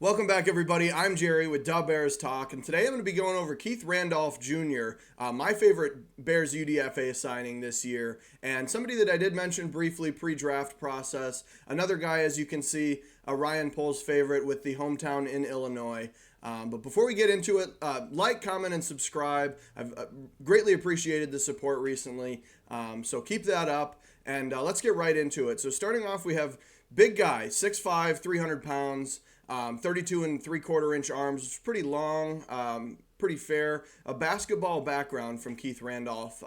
Welcome back, everybody. I'm Jerry with Dub Bears Talk, and today I'm going to be going over KEITH Randolph Jr., my favorite Bears UDFA signing this year, and somebody that I did mention briefly pre-draft process. Another guy, as you can see, Ryan Pohl's favorite with the hometown in Illinois. But before we get into it, like, comment, and subscribe. I've greatly appreciated the support recently, so keep that up, and let's get right into it. So starting off, we have big guy, 6'5", 300 pounds. 32 and 3/4 inch arms, which is pretty long, pretty fair. A basketball background from KEITH Randolph.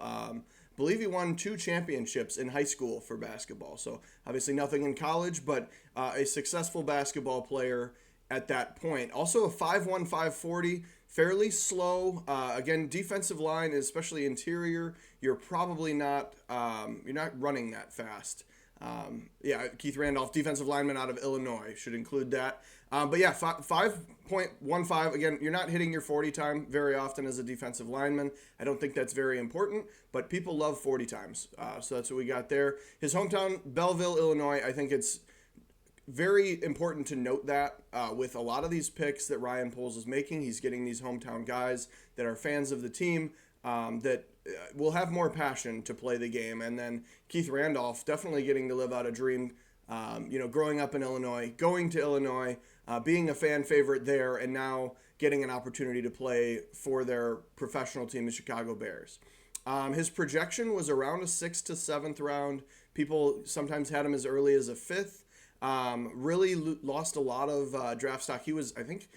Believe he won 2 championships in high school for basketball. So obviously nothing in college, but a successful basketball player at that point. Also a 5'1", 540, fairly slow. Again, defensive line, especially interior, you're probably not you're not running that fast. KEITH Randolph, defensive lineman out of Illinois, should include that. But yeah, 5.15. Again, you're not hitting your 40 time very often as a defensive lineman. I don't think that's very important, but people love 40 times. So that's what we got there. His hometown, Belleville, Illinois. I think it's very important to note that with a lot of these picks that Ryan Poles is making, he's getting these hometown guys that are fans of the team that will have more passion to play the game. And then KEITH Randolph definitely getting to live out a dream, growing up in Illinois, going to Illinois, being a fan favorite there, and now getting an opportunity to play for their professional team, the Chicago Bears. His projection was around a 6th to 7th round. People sometimes had him as early as a 5th. Really lost a lot of draft stock. He was, I think,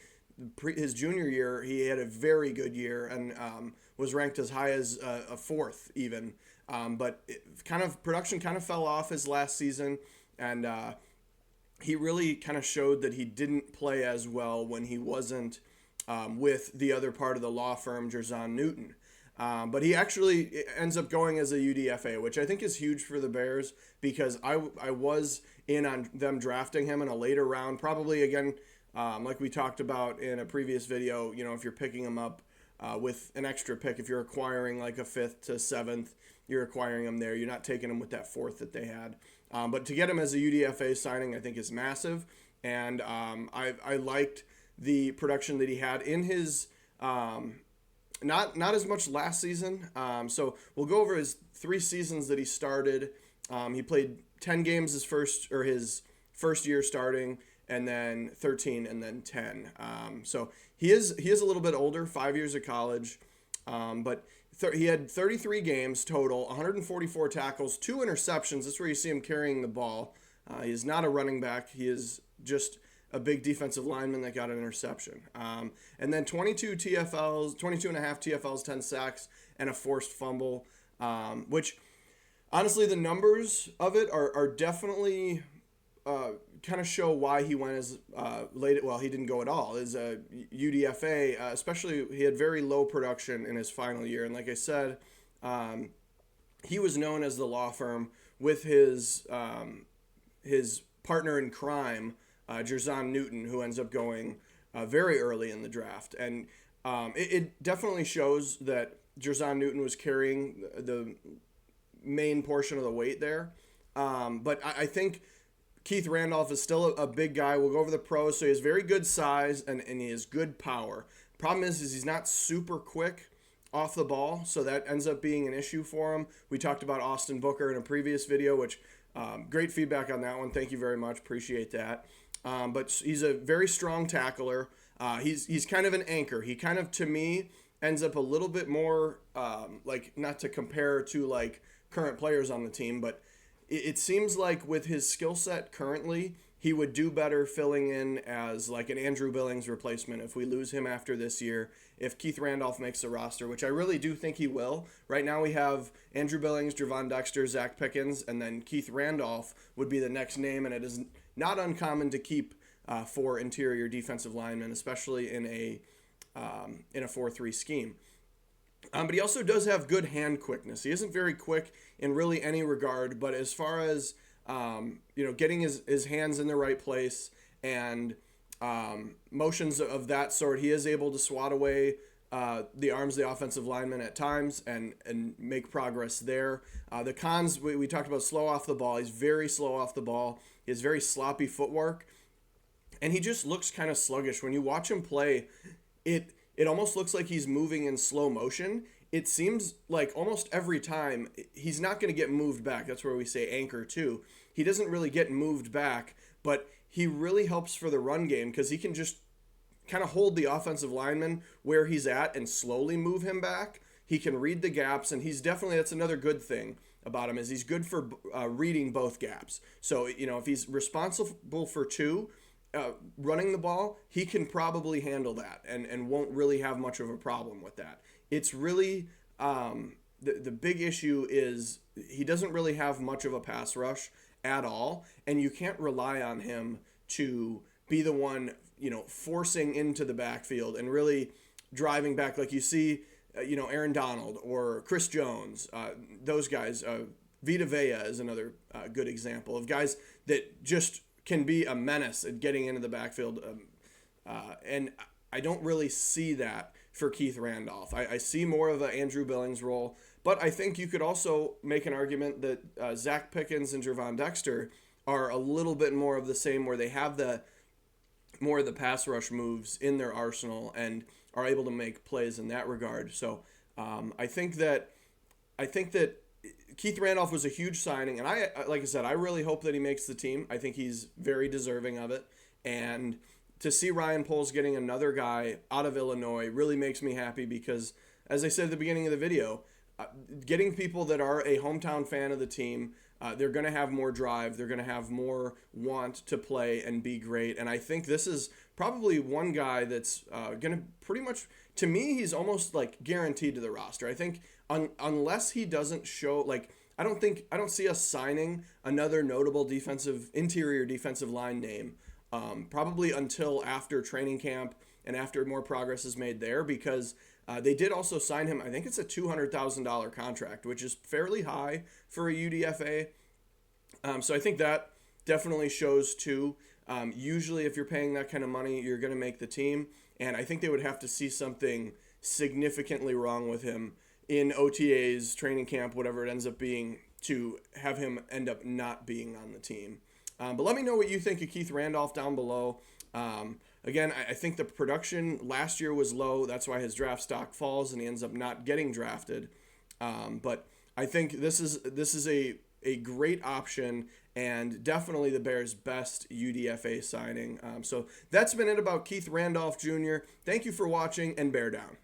his junior year, he had a very good year and was ranked as high as a 4th even. But production kind of fell off his last season, and he really kind of showed that he didn't play as well when he wasn't with the other part of the law firm, Jerzon Newton. But he actually ends up going as a UDFA, which I think is huge for the Bears because I was in on them drafting him in a later round, probably again, like we talked about in a previous video. If you're picking him up with an extra pick, if you're acquiring like a 5th to 7th, you're acquiring him there. You're not taking him with that 4th that they had. But to get him as a UDFA signing, I think is massive. And I liked the production that he had in his not as much last season. So we'll go over his 3 seasons that he started. He played 10 games his first year starting, and then 13, and then 10. So he is a little bit older, 5 years of college, but he had 33 games total, 144 tackles, 2 interceptions. That's where you see him carrying the ball. He is not a running back. He is just a big defensive lineman that got an interception. And then 22 and a half TFLs, 10 sacks, and a forced fumble, which honestly, the numbers of it are definitely kind of show why he went as late. Well, he didn't go at all as a UDFA, especially he had very low production in his final year. And like I said, he was known as the law firm with his partner in crime, Jerzon Newton, who ends up going very early in the draft. And it definitely shows that Jerzon Newton was carrying the main portion of the weight there. But I think KEITH Randolph is still a big guy. We'll go over the pros. So he has very good size and he has good power. Problem is he's not super quick off the ball, so that ends up being an issue for him. We talked about Austin Booker in a previous video, which great feedback on that one. Thank you very much. Appreciate that. But he's a very strong tackler. He's kind of an anchor. He kind of, to me, ends up a little bit more not to compare to like current players on the team, but it seems like with his skill set currently, he would do better filling in as like an Andrew Billings replacement if we lose him after this year, if KEITH Randolph makes the roster, which I really do think he will. Right now we have Andrew Billings, Javon Dexter, Zach Pickens, and then KEITH Randolph would be the next name, and it is not uncommon to keep 4 interior defensive linemen, especially in a 4-3 scheme. But he also does have good hand quickness. He isn't very quick in really any regard, but as far as getting his hands in the right place and motions of that sort, he is able to swat away the arms of the offensive lineman at times and make progress there. The cons, we talked about slow off the ball. He's very slow off the ball. He has very sloppy footwork. and he just looks kind of sluggish. When you watch him play, it almost looks like he's moving in slow motion. It seems like almost every time he's not going to get moved back. That's where we say anchor too. He doesn't really get moved back, but he really helps for the run game because he can just kind of hold the offensive lineman where he's at and slowly move him back. He can read the gaps, and he's definitely, that's another good thing about him, is he's good for reading both gaps. So, if he's responsible for two, running the ball, he can probably handle that and won't really have much of a problem with that. It's really, the big issue is he doesn't really have much of a pass rush at all, and you can't rely on him to be the one, forcing into the backfield and really driving back like you see, Aaron Donald or Chris Jones, those guys. Vita Vea is another good example of guys that just can be a menace at getting into the backfield. And I don't really see that for Keith Randolph. I see more of an Andrew Billings role, but I think you could also make an argument that Zach Pickens and Gervon Dexter are a little bit more of the same, where they have more of the pass rush moves in their arsenal and are able to make plays in that regard. So I think that Keith Randolph was a huge signing, and like I said, I really hope that he makes the team. I think he's very deserving of it, and to see Ryan Poles getting another guy out of Illinois really makes me happy because, as I said at the beginning of the video, getting people that are a hometown fan of the team, they're going to have more drive. They're going to have more want to play and be great. And I think this is probably one guy that's going to pretty much, to me, he's almost like guaranteed to the roster. I think unless he doesn't show, like, I don't see us signing another notable interior defensive line name, probably until after training camp and after more progress is made there, because they did also sign him. I think it's a $200,000 contract, which is fairly high for a UDFA. So I think that definitely shows too. Usually if you're paying that kind of money, you're going to make the team. And I think they would have to see something significantly wrong with him in OTAs, training camp, whatever it ends up being, to have him end up not being on the team. But let me know what you think of Keith Randolph down below. Again, I think the production last year was low. That's why his draft stock falls and he ends up not getting drafted. But I think this is a great option and definitely the Bears' best UDFA signing. So that's been it about Keith Randolph Jr. Thank you for watching, and bear down.